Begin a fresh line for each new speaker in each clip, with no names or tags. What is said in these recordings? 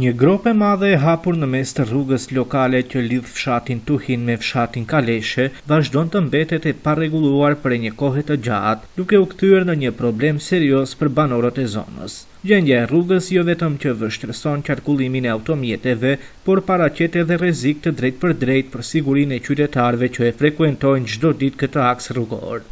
Një grope e madhe e hapur në mes të rrugës lokale që lidh fshatin Tuhin me fshatin Kaleshe vazhdon të mbetet e parregulluar për një kohë të gjatë, duke u kthyer në një problem serioz për banorët e zonës. Gjendja e rrugës jo vetëm që vështirëson qarkullimin e automjeteve, por paraqet edhe rrezik të drejtpërdrejtë për sigurinë e qytetarëve që e frekuentojnë çdo ditë këtë aks rrugor.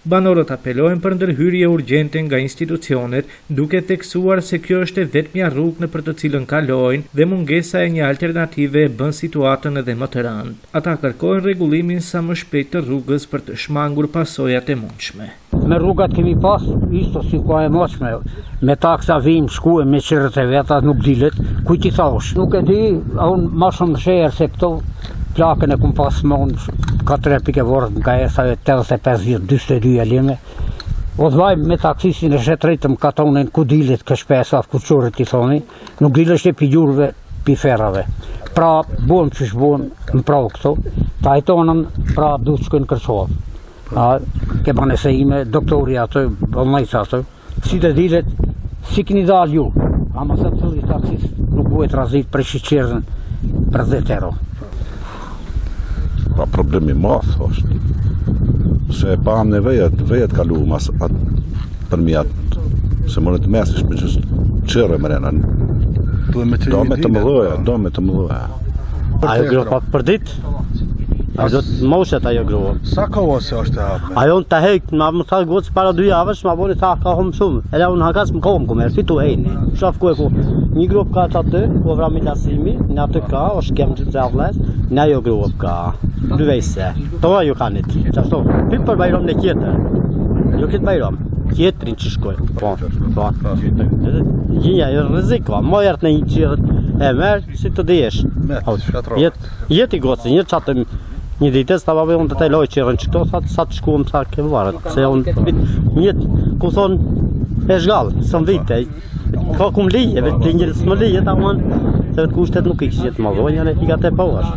Banorët apelojnë për ndërhyrje urgjente nga institucionet, duke theksuar se kjo është e vetmja rrugë nëpër të cilën kalojnë dhe mungesa e një alternative e bën situatën edhe më të rëndë. Ata kërkojnë rregullimin sa më shpejt të rrugës për të shmangur pasojat e mundshme.
Me rrugat kemi pas, ishte si ka e moshme, me taksa vinë, shkuem me qirët e veta, nuk dilet, kuj ti thash. Nuk e di, unë ma shumë sherë se këto plakën e kum pas mund 4 pike vorët nga esa e 85-22 e lime. O dhvaj me taksisin e shetërejtë më katonin ku dilit këshpesa, ku qurët i thoni, nuk dilësht e pi gjurve, pi ferrave. Pra, buon që shbuon më pravë këto, ta ajtonën, pra du të shkojnë kërqovë. Ke banese ime, doktori atë, bëllnajtë atë, si të dilet, si këni dalë ju, ama se të thëllit taksis nuk buhet razit për shqirën për 10 euro.
Pa problemi madh është, se pa am nevejet kalu mas atë përmjat, se më në të mesish për gjithë qërë më renan. Do me të mëdhoja.
Ajo gro pak për dit? Ajo të moshet ajo gro.
Sa ka ose është e hapme?
Ajo në të hek, më tha gocë para 2 javësh, më boni tha ka hum shumë. Edhe unë hakas më kohëm kumer, si tu hejni. Shaf ku e ku. Një grup ka që aty, ku vrami lasimi, në aty ka, është kemë që të zavles, në ajo grup ka. Dyvejse. Toa ju kanit. Qashto, pip për bajrom në kjetër. Jo këtë bajrom. Kjetërin që shkoj. Po. Gjinja, jo rreziko. Mo jertë në një qirët e merë, si të dijesh. Jeti gocë, një qatë një ditës, ta babi unë të te loj qirën që këto, sa të shkuëm sa ke varët. Se unë njëtë, ku thonë, e shgallë, së më vite. Ka kum lije, vetë njërës më lije, ta unë, se vetë kushtet nuk i kështë jetë më dojnë, i ka te po është.